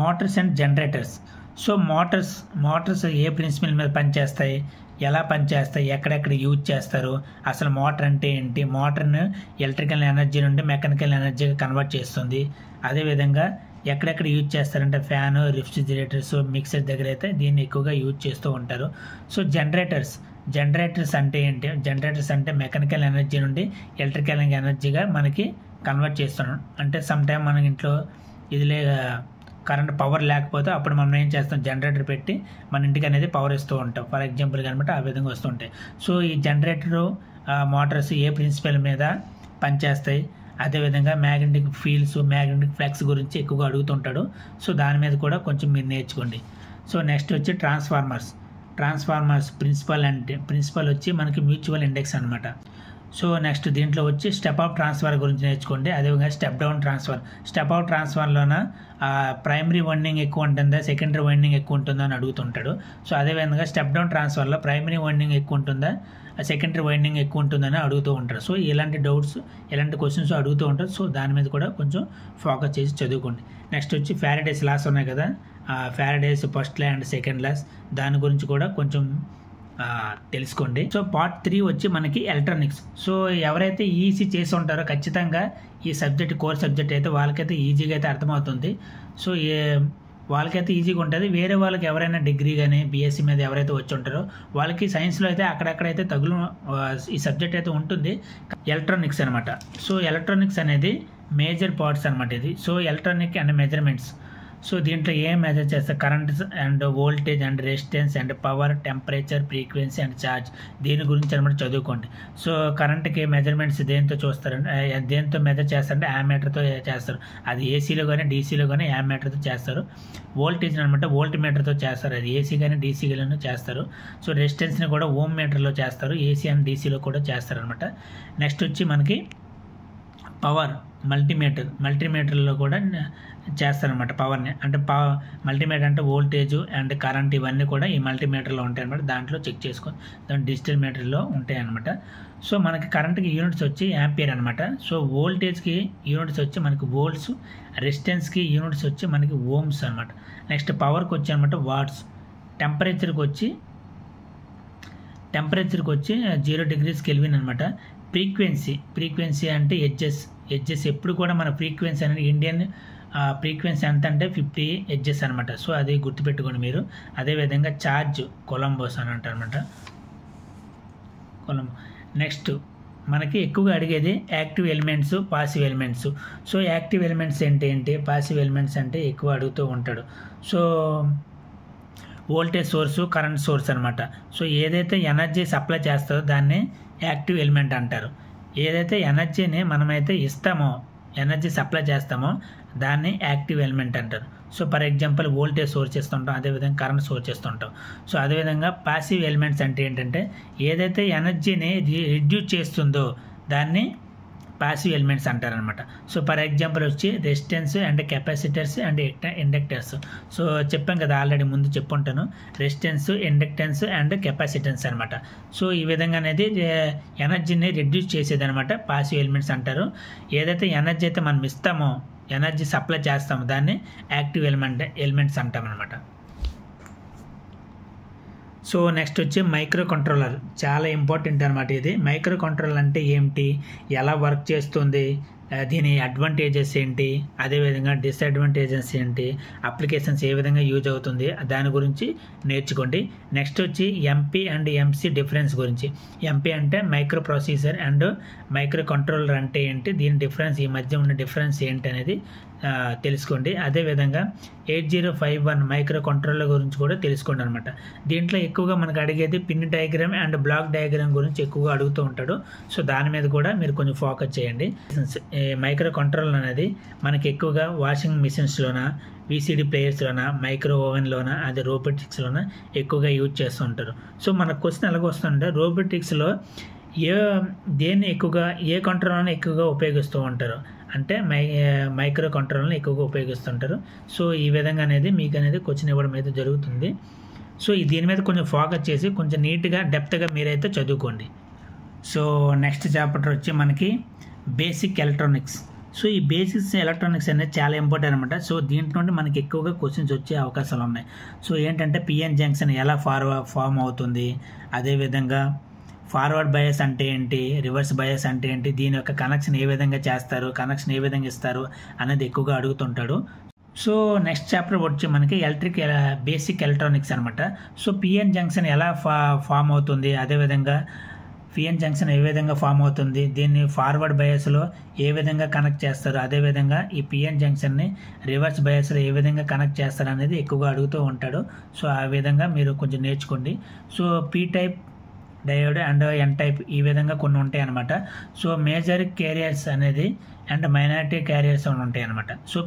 motors and generators. So motors ఏ ప్రిన్సిపల్ మీద పనిచేస్తాయి, ఎలా పనిచేస్తాయి, ఎక్కడెక్కడ యూజ్ చేస్తారు, అసలు మోటార్ అంటే ఏంటి, మోటార్ను ఎలక్ట్రికల్ ఎనర్జీ నుండి మెకానికల్ ఎనర్జీగా కన్వర్ట్ చేస్తుంది, అదేవిధంగా ఎక్కడెక్కడ యూజ్ చేస్తారంటే ఫ్యాను, రిఫ్రిజిరేటర్స్, మిక్సర్ దగ్గర అయితే దీన్ని ఎక్కువగా యూజ్ చేస్తూ ఉంటారు. సో జనరేటర్స్ అంటే ఏంటి, జనరేటర్స్ అంటే మెకానికల్ ఎనర్జీ నుండి ఎలక్ట్రికల్ ఎనర్జీగా మనకి కన్వర్ట్ చేస్తున్నాం. అంటే సమ్ టైం మన ఇంట్లో కరెంట్ పవర్ లేకపోతే అప్పుడు మనం ఏం చేస్తాం, జనరేటర్ పెట్టి మన ఇంటికి అనేది పవర్ ఇస్తూ ఉంటాం. ఫర్ ఎగ్జాంపుల్ అనమాట ఆ విధంగా వస్తుంటాయి. సో ఈ జనరేటరు మోటార్స్ ఏ ప్రిన్సిపల్ మీద పనిచేస్తాయి, అదేవిధంగా మ్యాగ్నెటిక్ ఫీల్డ్స్, మ్యాగ్నెటిక్ ఫ్లక్స్ గురించి ఎక్కువగా అడుగుతుంటాడు. సో దాని మీద కూడా కొంచెం మీరు నేర్చుకోండి. సో నెక్స్ట్ వచ్చి ట్రాన్స్ఫార్మర్స్ ప్రిన్సిపల్ వచ్చి మనకి మ్యూచువల్ ఇండెక్స్ అనమాట. సో నెక్స్ట్ దీంట్లో వచ్చి స్టెప్ అప్ ట్రాన్స్ఫర్ గురించి నేర్చుకోండి. అదేవిధంగా step down transfer. Step up ట్రాన్స్ఫర్లోన ప్రైమరీ వైండింగ్ ఎక్కువ ఉంటుందా, సెకండరీ వైండింగ్ ఎక్కువ ఉంటుందా అని అడుగుతుంటాడు. సో అదేవిధంగా స్టెప్ డౌన్ ట్రాన్స్ఫర్లో ప్రైమరీ వైండింగ్ ఎక్కువ ఉంటుందా, సెకండరీ వైండింగ్ ఎక్కువ ఉంటుందని అడుగుతూ ఉంటారు. సో ఇలాంటి డౌట్స్, ఇలాంటి క్వశ్చన్స్ అడుగుతూ ఉంటారు. సో దాని మీద కూడా కొంచెం ఫోకస్ చేసి చదువుకోండి. నెక్స్ట్ వచ్చి ఫ్యారడేస్ లాస్ ఉన్నాయి కదా, Faraday's first law and second laws, దాని గురించి కూడా కొంచెం తెలుసుకోండి. సో పార్ట్ 3 వచ్చి మనకి ఎలక్ట్రానిక్స్. సో ఎవరైతే ఈసీ చేసి ఉంటారో ఖచ్చితంగా ఈ సబ్జెక్ట్, కోర్ సబ్జెక్ట్ అయితే వాళ్ళకైతే ఈజీగా అయితే అర్థమవుతుంది. సో వాళ్ళకైతే ఈజీగా ఉంటుంది. వేరే వాళ్ళకి ఎవరైనా డిగ్రీ కానీ బీఎస్సీ మీద ఎవరైతే వచ్చి ఉంటారో వాళ్ళకి సైన్స్లో అయితే అక్కడక్కడైతే ఈ సబ్జెక్ట్ అయితే ఉంటుంది. ఎలక్ట్రానిక్స్ అనమాట. సో ఎలక్ట్రానిక్స్ అనేది మేజర్ పార్ట్స్ అనమాట ఇది. So electronic and measurements. So దీంట్లో ఏం మెజర్ చేస్తారు, current and voltage and resistance and power, temperature, frequency and charge, దీని గురించి అనమాట చదువుకోండి. సో కరెంట్కి మెజర్మెంట్స్ దేంతో చూస్తారంటే, దేంతో మెజర్ చేస్తారంటే యామీటర్తో చేస్తారు. అది ఏసీలో కానీ డీసీలో కానీ యామీటర్తో చేస్తారు. వోల్టేజ్ అనమాట వోల్ట్ మీటర్తో చేస్తారు, అది ఏసీ కానీ డీసీలోనూ చేస్తారు. సో రెసిస్టెన్స్ని కూడా ఓమ్ మీటర్లో చేస్తారు, ఏసీ అండ్ డీసీలో కూడా చేస్తారు అనమాట. నెక్స్ట్ వచ్చి మనకి పవర్, మల్టీమీటర్లో కూడా చేస్తారనమాట పవర్ని. అంటే మల్టీమీటర్ అంటే వోల్టేజ్ అండ్ కరెంట్ ఇవన్నీ కూడా ఈ మల్టీమీటర్లో ఉంటాయి అనమాట. దాంట్లో చెక్ చేసుకొని దాని డిజిటల్ మీటర్లో ఉంటాయి అనమాట. సో మనకి కరెంట్కి యూనిట్స్ వచ్చి యాంపియర్ అనమాట. సో వోల్టేజ్కి యూనిట్స్ వచ్చి మనకి వోల్ట్స్, రెసిస్టెన్స్కి యూనిట్స్ వచ్చి మనకి ఓమ్స్ అనమాట. నెక్స్ట్ పవర్కి వచ్చి అనమాట వాట్స్. టెంపరేచర్కి వచ్చి 0 degrees కెల్విన్ అనమాట. ఫ్రీక్వెన్సీ అంటే హెడ్జెస్ ఎప్పుడు కూడా మన ఫ్రీక్వెన్సీ అనేది ఇండియన్ ఫ్రీక్వెన్సీ ఎంత అంటే 50 హెడ్జెస్ అనమాట. సో అది గుర్తుపెట్టుకోండి మీరు. అదేవిధంగా ఛార్జ్ కొలంబోస్ అని అంటారు అనమాట. నెక్స్ట్ మనకి ఎక్కువగా అడిగేది active elements, passive elements. So active elements ఏంటి, పాసివ్ ఎలిమెంట్స్ అంటే ఎక్కువ అడుగుతూ ఉంటాడు. So voltage source, current source అనమాట. సో ఏదైతే ఎనర్జీ సప్లై చేస్తుందో దాన్ని యాక్టివ్ ఎలిమెంట్ అంటారు. ఏదైతే ఎనర్జీని మనమైతే ఇస్తామో, ఎనర్జీ సప్లై చేస్తామో దాన్ని యాక్టివ్ ఎలిమెంట్ అంటారు. So for example voltage source చేస్తుంటాం, అదేవిధంగా కరెంట్ సోర్స్ చేస్తుంటాం. సో అదేవిధంగా పాసివ్ ఎలిమెంట్స్ అంటే ఏంటంటే ఏదైతే ఎనర్జీని రిడ్యూస్ చేస్తుందో దాన్ని పాసివ్ ఎలిమెంట్స్ అంటారనమాట. సో ఫర్ ఎగ్జాంపుల్ వచ్చి resistance and capacitors and inductors. So చెప్పాం కదా ఆల్రెడీ, ముందు చెప్పుంటాను. రెసిస్టెన్స్, ఇండక్టెన్స్ అండ్ కెపాసిటెన్స్ అనమాట. సో ఈ విధంగా అనేది ఎనర్జీని రిడ్యూస్ చేసేది అనమాట పాసివ్ ఎలిమెంట్స్ అంటారు. ఏదైతే ఎనర్జీ అయితే మనం ఇస్తామో, ఎనర్జీ సప్లై చేస్తామో దాన్ని యాక్టివ్ ఎలిమెంట్స్ అంటాం అనమాట. సో నెక్స్ట్ వచ్చి మైక్రో కంట్రోలర్. చాలా ఇంపార్టెంట్ అనమాట ఇది. మైక్రో కంట్రోలర్ అంటే ఏమిటి, ఎలా వర్క్ చేస్తుంది, దీని అడ్వాంటేజెస్ ఏంటి, అదేవిధంగా డిసడ్వాంటేజెస్ ఏంటి, అప్లికేషన్స్ ఏ విధంగా యూజ్ అవుతుంది దాని గురించి నేర్చుకోండి. నెక్స్ట్ వచ్చి ఎంపీ అండ్ ఎంసీ డిఫరెన్స్ గురించి. ఎంపీ అంటే micro processor and micro controller అంటే ఏంటి, దీని డిఫరెన్స్, ఈ మధ్య ఉన్న డిఫరెన్స్ ఏంటి అనేది తెలుసుకోండి. అదేవిధంగా 8051 మైక్రో కంట్రోలర్ గురించి కూడా తెలుసుకోండి అనమాట. దీంట్లో ఎక్కువగా మనకు అడిగేది pin diagram and block diagram గురించి ఎక్కువగా అడుగుతూ ఉంటాడు. సో దాని మీద కూడా మీరు కొంచెం ఫోకస్ చేయండి. మైక్రో కంట్రోలర్ అనేది మనకి ఎక్కువగా వాషింగ్ మిషన్స్లోన, విసిడి ప్లేయర్స్లోన, మైక్రో ఓవెన్లోన, అది రోబోటిక్స్లోన ఎక్కువగా యూజ్ చేస్తూ ఉంటారు. సో మన క్వశ్చన్ ఎలాగ వస్తుందంటే రోబోటిక్స్లో దేన్ని ఎక్కువగా ఏ కంట్రోలర్ని ఎక్కువగా ఉపయోగిస్తూ ఉంటారు అంటే మైక్రో కంట్రోలర్ని ఎక్కువగా ఉపయోగిస్తుంటారు. సో ఈ విధంగా అనేది మీకు అనేది క్వశ్చన్ ఇవ్వడం అయితే జరుగుతుంది. సో దీని మీద కొంచెం ఫోకస్ చేసి కొంచెం నీట్గా డెప్త్గా మీరైతే చదువుకోండి. సో నెక్స్ట్ చాప్టర్ వచ్చి మనకి బేసిక్ ఎలక్ట్రానిక్స్. సో ఈ బేసిక్స్ ఎలక్ట్రానిక్స్ అనేది చాలా ఇంపార్టెంట్ అనమాట. సో దీంట్లో నుండి మనకి ఎక్కువగా క్వశ్చన్స్ వచ్చే అవకాశాలు ఉన్నాయి. సో ఏంటంటే పిఎన్ జంక్షన్ ఎలా ఫామ్ అవుతుంది, అదేవిధంగా ఫార్వర్డ్ బయాస్ అంటే ఏంటి, రివర్స్ బయాస్ అంటే ఏంటి, దీని యొక్క కనెక్షన్ ఏ విధంగా చేస్తారు, కనెక్షన్ ఏ విధంగా ఇస్తారు అనేది ఎక్కువగా అడుగుతుంటాడు. సో నెక్స్ట్ చాప్టర్ వచ్చి మనకి బేసిక్ ఎలక్ట్రానిక్స్ అనమాట. సో పిఎన్ జంక్షన్ ఎలా ఫామ్ అవుతుంది, అదేవిధంగా పిఎన్ జంక్షన్ ఏ విధంగా ఫామ్ అవుతుంది, దీన్ని ఫార్వర్డ్ బయాస్లో ఏ విధంగా కనెక్ట్ చేస్తారు, అదేవిధంగా ఈ పిఎన్ జంక్షన్ని రివర్స్ బయాస్లో ఏ విధంగా కనెక్ట్ చేస్తారు అనేది ఎక్కువగా అడుగుతూ ఉంటాడు. సో ఆ విధంగా మీరు కొంచెం నేర్చుకోండి. So P type diode and N type ఈ విధంగా కొన్ని ఉంటాయి అనమాట. సో మేజర్ క్యారియర్స్ అనేది అండ్ మైనారిటీ క్యారియర్స్ ఉంటాయి అనమాట. సో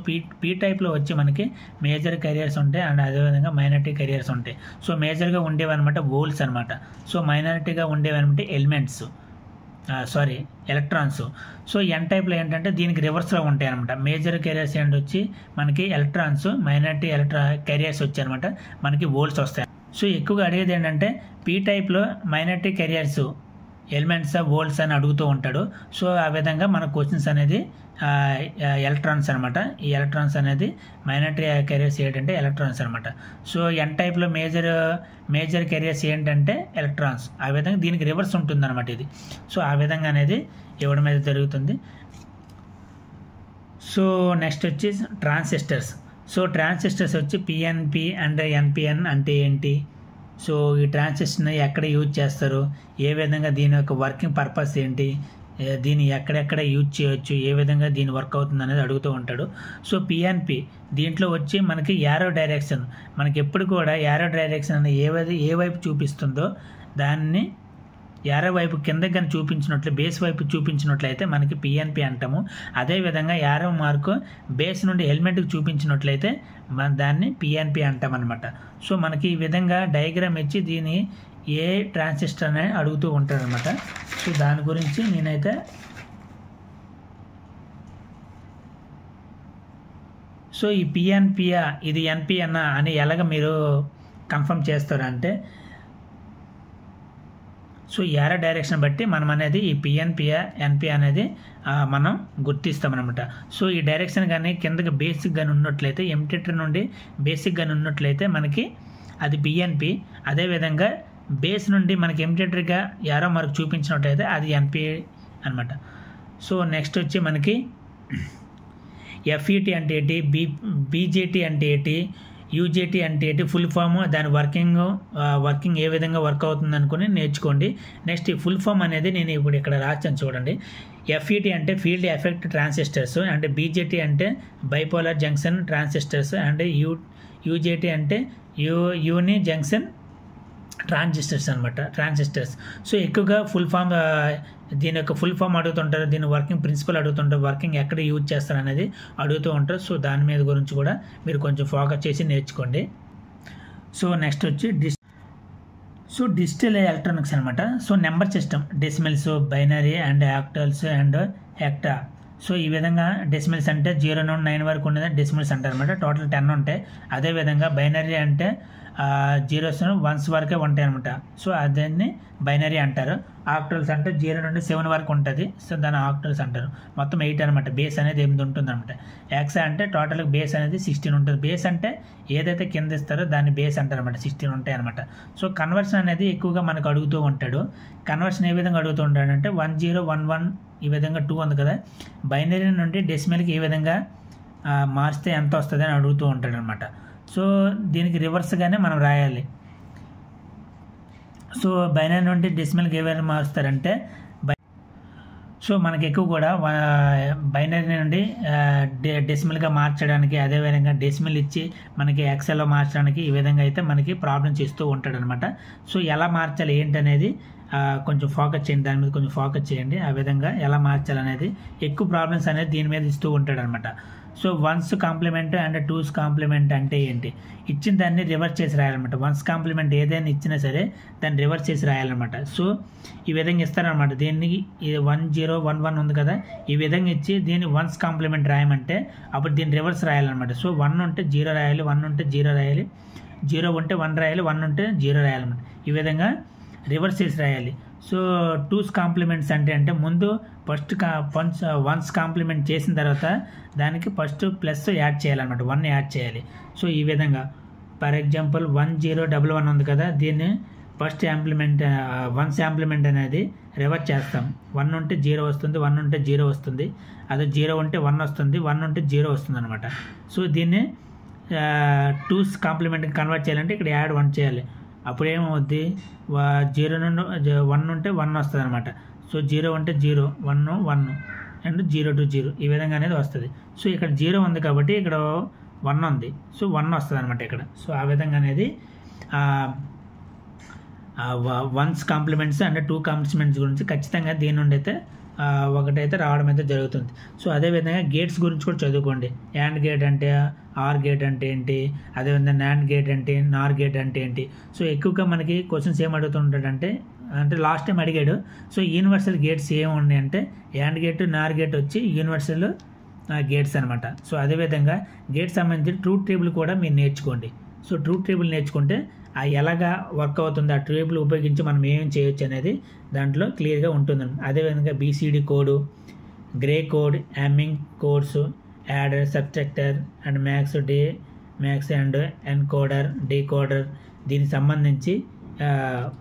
పీ టైప్లో వచ్చి మనకి మేజర్ క్యారియర్స్ ఉంటాయి అండ్ అదేవిధంగా మైనారిటీ క్యారియర్స్ ఉంటాయి. సో మేజర్గా ఉండేవి అనమాట వోల్స్ అనమాట. సో మైనారిటీగా ఉండేవి అనమాట ఎలక్ట్రాన్స్. సో ఎన్ టైప్లో ఏంటంటే దీనికి రివర్స్లో ఉంటాయి అనమాట. మేజర్ క్యారియర్స్ ఏంటి వచ్చి మనకి ఎలక్ట్రాన్స్, మైనారిటీ క్యారియర్స్ వచ్చి అనమాట మనకి వోల్స్ వస్తాయి. సో ఎక్కువగా అడిగేది ఏంటంటే పీ టైప్లో మైనారిటీ కెరియర్స్ ఎలిమెంట్స్ వోల్ట్స్ అని అడుగుతూ ఉంటాడు. సో ఆ విధంగా మన క్వశ్చన్స్ అనేది ఎలక్ట్రాన్స్ అనమాట. ఈ ఎలక్ట్రాన్స్ అనేది మైనారిటీ కెరియర్స్ ఏంటంటే ఎలక్ట్రాన్స్ అనమాట. సో ఎన్ టైప్లో మేజర్ కెరియర్స్ ఏంటంటే ఎలక్ట్రాన్స్. ఆ విధంగా దీనికి రివర్స్ ఉంటుంది అనమాట ఇది. సో ఆ విధంగా అనేది ఇవ్వడం అయితే జరుగుతుంది. సో నెక్స్ట్ వచ్చి ట్రాన్సిస్టర్స్. సో ట్రాన్సిస్టర్స్ వచ్చి పిఎన్పి అండ్ ఎన్పిఎన్ అంటే ఏంటి, సో ఈ ట్రాన్సిస్టర్ని ఎక్కడ యూజ్ చేస్తారు, ఏ విధంగా దీని యొక్క వర్కింగ్ పర్పస్ ఏంటి, దీన్ని ఎక్కడెక్కడ యూజ్ చేయొచ్చు, ఏ విధంగా దీని వర్క్ అవుతుంది అనేది అడుగుతూ ఉంటాడు. సో పిఎన్పి దీంట్లో వచ్చి మనకి యారో డైరెక్షన్, మనకి ఎప్పుడు కూడా యారో డైరెక్షన్ అనేది ఏ వైపు చూపిస్తుందో దాన్ని యారో వైపు కిందకి కానీ చూపించినట్లు, బేస్ వైపు చూపించినట్లయితే మనకి పిఎన్పి అంటాము. అదేవిధంగా యారో మార్కు బేస్ నుండి హెల్మెట్కి చూపించినట్లయితే దాన్ని పిఎన్పి అంటాం అనమాట. సో మనకి ఈ విధంగా డయాగ్రామ్ ఇచ్చి దీని ఏ ట్రాన్సిస్టర్ అని అడుగుతూ ఉంటారనమాట. సో దాని గురించి నేనైతే సో ఈ పిఎన్పియా ఇది ఎన్పిఎన్ అని ఎలాగ మీరు కన్ఫర్మ్ చేస్తారంటే సో యారో డైరెక్షన్ బట్టి మనం అనేది ఈ పిఎన్పియా ఎన్పి అనేది మనం గుర్తిస్తామన్నమాట. సో ఈ డైరెక్షన్ కానీ కిందకి బేసిక్ కానీ ఉన్నట్లయితే ఎంటెటర్ నుండి బేసిక్ కానీ ఉన్నట్లయితే మనకి అది పిఎన్పి. అదేవిధంగా బేస్ నుండి మనకి ఎంటెటర్గా యారో మార్క్ చూపించినట్లయితే అది ఎన్పి అనమాట. సో నెక్స్ట్ వచ్చి మనకి ఎఫ్ఈటి అంటే ఏంటి, బీజేటీ అంటే ఏంటి, యూజేటీ అంటే ఏంటి, ఫుల్ ఫామ్, దాని వర్కింగ్ ఏ విధంగా వర్క్ అవుతుంది అనుకుని నేర్చుకోండి. నెక్స్ట్ ఈ ఫుల్ ఫామ్ అనేది నేను ఇప్పుడు ఇక్కడ రాశాను చూడండి. ఎఫ్ఈటి అంటే field effect transistors, and BJT అంటే bipolar junction transistors, and UJT అంటే యూని జంక్షన్ ట్రాన్సిస్టర్స్ అనమాట, ట్రాన్సిస్టర్స్. సో ఎక్కువగా ఫుల్ ఫామ్, దీని యొక్క ఫుల్ ఫామ్ అడుగుతుంటారు, దీని వర్కింగ్ ప్రిన్సిపల్ అడుగుతుంటారు, వర్కింగ్ ఎక్కడ యూజ్ చేస్తారు అనేది అడుగుతూ ఉంటారు. సో దాని మీద గురించి కూడా మీరు కొంచెం ఫోకస్ చేసి నేర్చుకోండి. సో నెక్స్ట్ వచ్చి డిజిటల్ ఎలక్ట్రానిక్స్ అనమాట. So number system, decimals, binary and octals and hexa. So ఈ విధంగా డెసిమల్స్ అంటే 0 నుండి 9 వరకు ఉండేది డెసిమల్స్ అంటారు అనమాట. టోటల్ 10 ఉంటాయి. అదేవిధంగా బైనరీ అంటే 0s 1s వరకే ఉంటాయి అనమాట. సో అదాన్ని బైనరీ అంటారు. ఆక్టల్స్ అంటే 0 నుండి 7 వరకు ఉంటుంది. సో దాన్ని ఆక్టల్స్ అంటారు. మొత్తం 8 అనమాట. బేస్ అనేది 8 ఉంటుంది అనమాట. ఎక్సా అంటే టోటల్గా బేస్ అనేది 16 ఉంటుంది. బేస్ అంటే ఏదైతే కింద ఇస్తారో దాన్ని బేస్ అంటారు అనమాట. 16 ఉంటాయి అనమాట. సో కన్వర్షన్ అనేది ఎక్కువగా మనకు అడుగుతూ ఉంటాడు. కన్వర్షన్ ఏ విధంగా అడుగుతూ ఉంటాడంటే 1011 ఈ విధంగా 2 ఉంది కదా, బైనరీ నుండి డెసిమల్కి ఏ విధంగా మార్చితే ఎంత వస్తుంది అని అడుగుతూ ఉంటాడు అనమాట. సో దీనికి రివర్స్గానే మనం రాయాలి. సో బైనరీ నుండి డెసిమల్కి ఏ విధంగా మారుస్తారంటే, సో మనకి ఎక్కువ కూడా బైనరీ నుండి డెసిమల్గా మార్చడానికి, అదేవిధంగా డెసిమల్ ఇచ్చి మనకి ఎక్సెల్లో మార్చడానికి ఈ విధంగా అయితే మనకి ప్రాబ్లమ్స్ ఇస్తూ ఉంటాడు అనమాట. సో ఎలా మార్చాలి ఏంటనేది కొంచెం ఫోకస్ చేయండి, దాని మీద కొంచెం ఫోకస్ చేయండి. ఆ విధంగా ఎలా మార్చాలనేది ఎక్కువ ప్రాబ్లమ్స్ అనేది దీని మీద ఇస్తూ ఉంటాడు అనమాట. So one's complement and two's complement అంటే ఏంటి, ఇచ్చిన దాన్ని రివర్స్ చేసి రాయాలన్నమాట. వన్స్ కాంప్లిమెంట్ ఏదైనా ఇచ్చినా సరే దాన్ని రివర్స్ చేసి రాయాలన్నమాట. సో ఈ విధంగా ఇస్తారనమాట. దీన్ని 1011 ఉంది కదా, ఈ విధంగా ఇచ్చి దీన్ని వన్స్ కాంప్లిమెంట్ రాయమంటే అప్పుడు దీన్ని రివర్స్ రాయాలన్నమాట. సో 1 ఉంటే 0 రాయాలి, 1 ఉంటే 0 రాయాలి, 0 ఉంటే 1 రాయాలి, 1 ఉంటే 0 రాయాలన్నమాట. ఈ విధంగా రివర్స్ చేసి రాయాలి. సో టూస్ కాంప్లిమెంట్స్ అంటే ముందు ఫస్ట్ వన్స్ కాంప్లిమెంట్ చేసిన తర్వాత దానికి ఫస్ట్ ప్లస్ యాడ్ చేయాలన్నమాట, 1 యాడ్ చేయాలి. సో ఈ విధంగా ఫర్ ఎగ్జాంపుల్ 1011 ఉంది కదా, దీన్ని ఫస్ట్ వన్స్ యాంప్లిమెంట్ అనేది రివర్స్ చేస్తాం. 1 ఉంటే 0 వస్తుంది, 1 ఉంటే 0 వస్తుంది, అదే 0 ఉంటే 1 వస్తుంది, 1 ఉంటే 0 వస్తుంది అనమాట. సో దీన్ని టూస్ కాంప్లిమెంట్కి కన్వర్ట్ చేయాలంటే ఇక్కడ యాడ్ 1 చేయాలి. అప్పుడు ఏమవుద్ది, 0 నుండి 1 ఉంటే 1 వస్తుంది అనమాట. సో 0 ఉంటే 0, 1 1 అండ్ 0 to 0 ఈ విధంగా అనేది వస్తుంది. సో ఇక్కడ 0 ఉంది కాబట్టి ఇక్కడ 1 ఉంది, సో 1 వస్తుంది అనమాట ఇక్కడ. సో ఆ విధంగా అనేది వన్స్ కాంప్లిమెంట్స్ అండ్ 2 కాంప్లిమెంట్స్ గురించి ఖచ్చితంగా దీని నుండి అయితే ఒకటైతే రావడం అయితే జరుగుతుంది. సో అదేవిధంగా గేట్స్ గురించి కూడా చదువుకోండి. యాండ్ గేట్ అంటే, ఆర్ గేట్ అంటే ఏంటి, అదేవిధంగా నాండ్ గేట్ అంటే, నార్ గేట్ అంటే ఏంటి. సో ఎక్కువగా మనకి క్వశ్చన్స్ ఏం అడుగుతుంటాడంటే, అంటే లాస్ట్ టైం అడిగాడు. సో యూనివర్సల్ గేట్స్ ఏమున్నాయి అంటే యాండ్ గేట్, నార్ గేట్ వచ్చి యూనివర్సల్ గేట్స్ అనమాట. సో అదేవిధంగా గేట్స్ సంబంధించి ట్రూత్ టేబుల్ కూడా మీరు నేర్చుకోండి. సో ట్రూత్ టేబుల్ నేర్చుకుంటే ఎలాగా వర్క్ అవుతుంది, ఆ టేబుల్ ఉపయోగించి మనం ఏం చేయొచ్చు అనేది దాంట్లో క్లియర్గా ఉంటుంది. అదేవిధంగా BCD code, gray code, hamming codes, adder, subtractor and mux and encoder, decoder, దీనికి సంబంధించి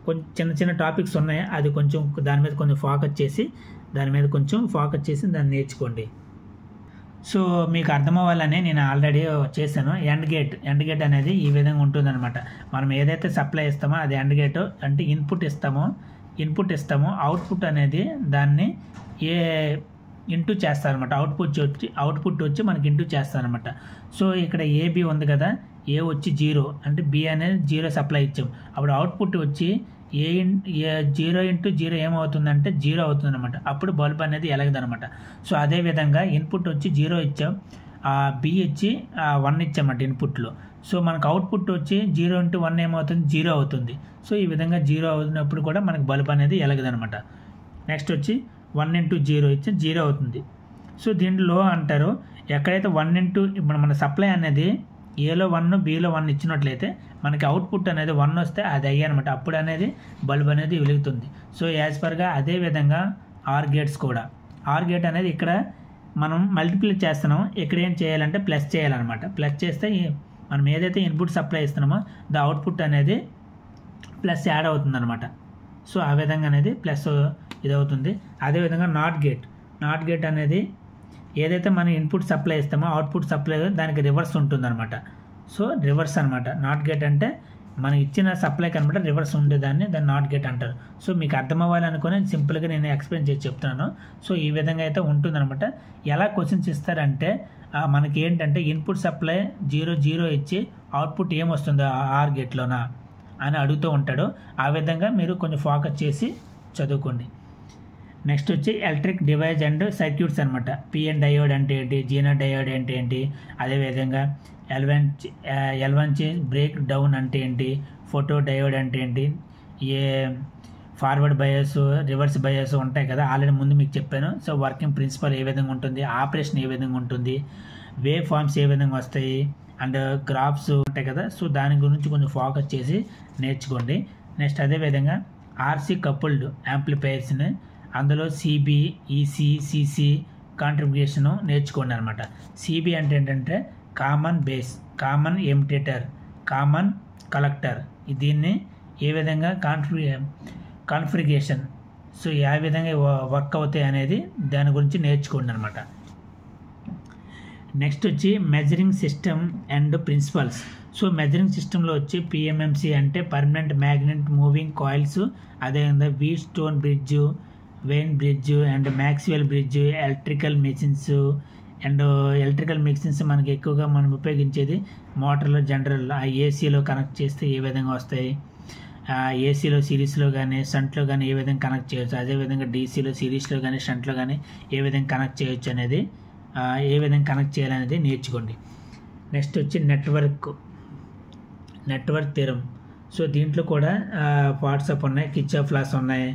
కొంచెం చిన్న టాపిక్స్ ఉన్నాయి. అది కొంచెం దాని మీద కొంచెం ఫోకస్ చేసి దాన్ని నేర్చుకోండి. సో మీకు అర్థమవ్వాలని నేను ఆల్రెడీ చేశాను. ఎండ్ గేట్ అనేది ఈ విధంగా ఉంటుందన్నమాట. మనం ఏదైతే సప్లై ఇస్తామో అది ఎండ్ గేట్ అంటే ఇన్పుట్ ఇస్తామో అవుట్పుట్ అనేది దాన్ని ఇంటూ చేస్తారనమాట. అవుట్పుట్ వచ్చి మనకి ఇంటూ చేస్తారనమాట. సో ఇక్కడ AB ఉంది కదా, A వచ్చి 0 అంటే B అనేది 0 సప్లై ఇచ్చాం. అప్పుడు అవుట్పుట్ వచ్చి 0 into 0 ఏమవుతుందంటే 0 అవుతుంది అనమాట. అప్పుడు బల్బ్ అనేది ఎలగదనమాట. సో అదేవిధంగా ఇన్పుట్ వచ్చి 0 ఇచ్చాం, B ఇచ్చి 1 ఇచ్చామన్నమాట ఇన్పుట్లో. సో మనకు అవుట్పుట్ వచ్చి 0 into 1 ఏమవుతుంది, 0 అవుతుంది. సో ఈ విధంగా 0 అవుతున్నప్పుడు కూడా మనకు బల్బ్ అనేది ఎలగదనమాట. నెక్స్ట్ వచ్చి 1 into 0 ఇచ్చి 0 అవుతుంది. సో దీంట్లో అంటారు ఎక్కడైతే 1 into ఇప్పుడు మన సప్లై అనేది Aలో 1, Bలో 1 ఇచ్చినట్లయితే మనకి అవుట్పుట్ అనేది 1 వస్తే అది అయ్యి అనమాట. అప్పుడు అనేది బల్బ్ అనేది వెలుగుతుంది. సో యాజ్ పర్గా అదేవిధంగా ఆర్ గేట్స్ కూడా, ఆర్ గేట్ అనేది ఇక్కడ మనం మల్టిప్లై చేస్తున్నాం, ఇక్కడ ఏం చేయాలంటే ప్లస్ చేయాలన్నమాట. ప్లస్ చేస్తే మనం ఏదైతే ఇన్పుట్ సప్లై ఇస్తున్నామో ద అవుట్పుట్ అనేది ప్లస్ యాడ్ అవుతుంది అనమాట. సో ఆ విధంగా అనేది ప్లస్ ఇది అవుతుంది. అదేవిధంగా నాట్ గేట్ అనేది ఏదైతే మనం ఇన్పుట్ సప్లై ఇస్తామో అవుట్పుట్ సప్లై దానికి రివర్స్ ఉంటుందన్నమాట. సో రివర్స్ అనమాట నాట్ గేట్ అంటే మనం ఇచ్చిన సప్లైకి అనమాట రివర్స్ ఉండేదాన్ని దాన్ని నాట్ గేట్ అంటారు. సో మీకు అర్థం అవ్వాలనుకుని సింపుల్గా నేను ఎక్స్ప్లెయిన్ చేసి చెప్తున్నాను. సో ఈ విధంగా అయితే ఉంటుందన్నమాట. ఎలా క్వశ్చన్స్ ఇస్తారంటే మనకి ఏంటంటే ఇన్పుట్ సప్లై 0 ఇచ్చి అవుట్పుట్ ఏమొస్తుందో ఆర్ గేట్లోనా అని అడుగుతూ ఉంటాడు. ఆ విధంగా మీరు కొంచెం ఫోకస్ చేసి చదువుకోండి. నెక్స్ట్ వచ్చి ఎలక్ట్రిక్ డివైస్ అండ్ సర్క్యూట్స్ అనమాట. PN డయోడ్ అంటే ఏంటి, జీనో డయోడ్ అంటే ఏంటి, అదేవిధంగా L1 బ్రేక్ డౌన్ అంటే ఏంటి, ఫోటో డయోడ్ అంటే ఏంటి, ఫార్వర్డ్ బయాస్, రివర్స్ బయాస్ ఉంటాయి కదా, ఆల్రెడీ ముందు మీకు చెప్పాను. సో వర్కింగ్ ప్రిన్సిపల్ ఏ విధంగా ఉంటుంది, ఆపరేషన్ ఏ విధంగా ఉంటుంది, వేవ్ ఫార్మ్స్ ఏ విధంగా వస్తాయి అండ్ గ్రాఫ్స్ ఉంటాయి కదా. సో దాని గురించి కొంచెం ఫోకస్ చేసి నేర్చుకోండి. నెక్స్ట్ అదేవిధంగా RC కపుల్డ్ యాంప్లిఫైయర్స్ని అందులో CB, EC, CC కాంట్రిబ్యూషన్ నేర్చుకోండి అనమాట. CB అంటే ఏంటంటే common base, common emitter, common collector. దీన్ని ఏ విధంగా కాన్ఫిగరేషన్ సో ఏ విధంగా వర్క్ అవుతాయి అనేది దాని గురించి నేర్చుకోండి అనమాట. నెక్స్ట్ వచ్చి measuring system and principles. So measuring సిస్టంలో వచ్చి పిఎంఎంసి అంటే పర్మనెంట్ మ్యాగ్నెట్ మూవింగ్ కాయిల్స్, అదేవిధంగా Wheatstone bridge, Wien bridge and Maxwell bridge, electrical machines and electrical machines మనకి ఎక్కువగా మనం ఉపయోగించేది మోటార్లో జనరల్ ఏసీలో కనెక్ట్ చేస్తే ఏ విధంగా వస్తాయి, ఏసీలో సిరీస్లో కానీ షంట్లో కానీ ఏ విధంగా కనెక్ట్ చేయొచ్చు, అదేవిధంగా డీసీలో సిరీస్లో కానీ షంట్లో కానీ ఏ విధంగా కనెక్ట్ చేయొచ్చు అనేది, ఏ విధంగా కనెక్ట్ చేయాలనేది నేర్చుకోండి. నెక్స్ట్ వచ్చి నెట్వర్క్ థియరం. సో దీంట్లో కూడా వాట్సాప్ ఉన్నాయి, కిర్చాఫ్ లాస్ ఉన్నాయి,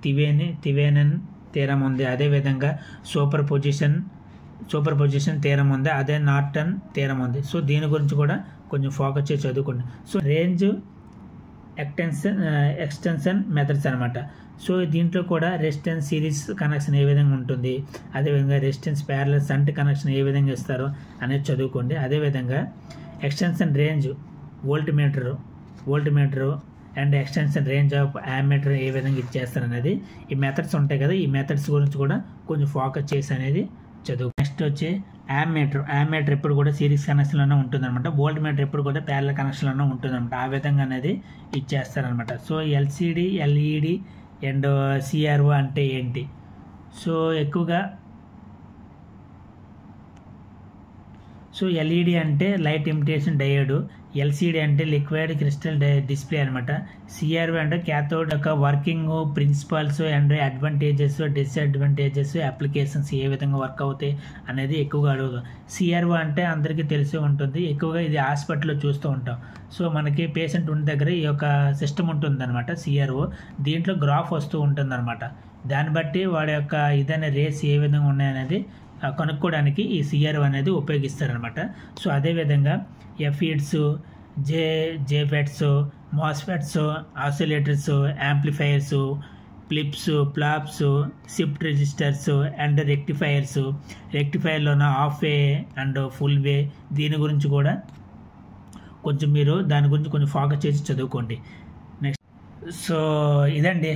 థెవెనిన్ థియరం ఉంది, అదేవిధంగా సూపర్ పొజిషన్ థియరం ఉంది, అదే నార్టన్ థియరం ఉంది. సో దీని గురించి కూడా కొంచెం ఫోకస్ చేసి చదువుకోండి. సో రేంజ్ ఎక్స్టెన్షన్ మెథడ్స్ అనమాట. సో దీంట్లో కూడా రెసిస్టెన్స్ సిరీస్ కనెక్షన్ ఏ విధంగా ఉంటుంది, అదేవిధంగా రెసిస్టెన్స్ ప్యారలల్ షంట్ కనెక్షన్ ఏ విధంగా ఇస్తారు అనేది చదువుకోండి. అదేవిధంగా extension range voltmeter and extension range of ammeter ఏ విధంగా ఇచ్చేస్తారు అనేది, ఈ మెథడ్స్ ఉంటాయి కదా, ఈ మెథడ్స్ గురించి కూడా కొంచెం ఫోకస్ చేసి అనేది చదువు. నెక్స్ట్ వచ్చి యామ్మీటర్ ఎప్పుడు కూడా సిరీస్ కనెక్షన్లోనే ఉంటుందన్నమాట, వోల్ట్మీటర్ ఎప్పుడు కూడా ప్యారలల్ కనెక్షన్లోనే ఉంటుందన్నమాట. ఆ విధంగా అనేది ఇచ్చేస్తారనమాట. So LCD, LED and CRO అంటే ఏంటి? సో ఎక్కువగా ఎల్ఈడి అంటే లైట్ ఇమిటేషన్ డయోడ్, ఎల్సిడి అంటే లిక్విడ్ క్రిస్టల్ డిస్ప్లే అనమాట, సిఆర్ఓ అంటే క్యాథోడ్ యొక్క working principles and advantages, disadvantages, applications ఏ విధంగా వర్క్ అవుతాయి అనేది ఎక్కువగా అడుగుతాం. సిఆర్ఓ అంటే అందరికీ తెలిసి ఉంటుంది, ఎక్కువగా ఇది హాస్పిటల్లో చూస్తూ ఉంటాం. సో మనకి పేషెంట్ ఉన్న దగ్గర ఈ యొక్క సిస్టమ్ ఉంటుందన్నమాట సిఆర్ఓ, దీంట్లో గ్రాఫ్ వస్తూ ఉంటుందన్నమాట. దాన్ని బట్టి వాడి యొక్క ఇదనే రేస్ ఏ విధంగా ఉన్నాయనేది కనుక్కోవడానికి ఈ సిఆర్ఓ అనేది ఉపయోగిస్తారనమాట. సో అదేవిధంగా FETs, JFETs, MOSFETs, oscillators, amplifiers, flops, shift registers and రెక్టిఫైర్లోన half way and full way, దీని గురించి కూడా కొంచెం మీరు దాని గురించి కొంచెం ఫోకస్ చేసి చదువుకోండి. నెక్స్ట్ సో ఇదండి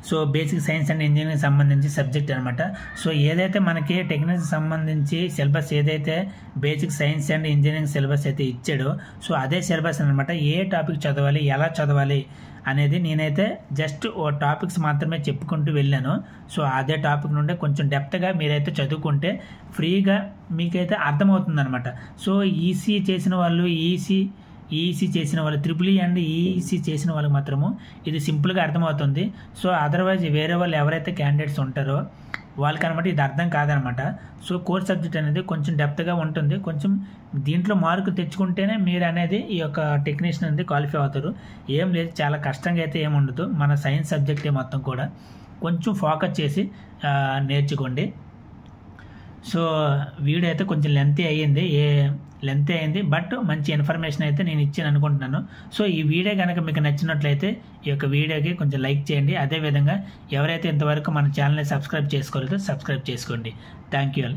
so basic science and engineering సంబంధించి సబ్జెక్ట్ అనమాట. సో ఏదైతే మనకి టెక్నిక్స్ సంబంధించి సిలబస్ ఏదైతే basic science and engineering syllabus అయితే ఇచ్చాడో సో అదే సిలబస్ అనమాట. ఏ టాపిక్ చదవాలి, ఎలా చదవాలి అనేది నేనైతే జస్ట్ ఓ టాపిక్స్ మాత్రమే చెప్పుకుంటూ వెళ్ళాను. సో అదే టాపిక్ నుండే కొంచెం డెప్త్గా మీరైతే చదువుకుంటే ఫ్రీగా మీకైతే అర్థమవుతుంది అనమాట. సో ఈసీ చేసిన వాళ్ళు ఈసీ చేసిన వాళ్ళు, ట్రిపుల్ ఈ అండ్ ఈసీ చేసిన వాళ్ళకి మాత్రము ఇది సింపుల్గా అర్థమవుతుంది. సో అదర్వైజ్ వేరే వాళ్ళు ఎవరైతే క్యాండిడేట్స్ ఉంటారో వాళ్ళకనమాట ఇది అర్థం కాదనమాట. సో కోర్ సబ్జెక్ట్ అనేది కొంచెం డెప్త్గా ఉంటుంది, కొంచెం దీంట్లో మార్కు తెచ్చుకుంటేనే మీరు అనేది ఈ యొక్క టెక్నీషియన్ అనేది క్వాలిఫై అవుతారు. ఏం లేదు, చాలా కష్టంగా అయితే ఏమి ఉండదు. మన సైన్స్ సబ్జెక్టే మొత్తం కూడా కొంచెం ఫోకస్ చేసి నేర్చుకోండి. సో వీడియో అయితే కొంచెం లెంతీ అయింది, బట్ మంచి ఇన్ఫర్మేషన్ అయితే నేను ఇచ్చాను అనుకుంటున్నాను. సో ఈ వీడియో కనుక మీకు నచ్చినట్లయితే ఈ యొక్క వీడియోకి కొంచెం లైక్ చేయండి. అదేవిధంగా ఎవరైతే ఇంతవరకు మన ఛానల్ని సబ్స్క్రైబ్ చేసుకోలేదో సబ్స్క్రైబ్ చేసుకోండి. Thank you.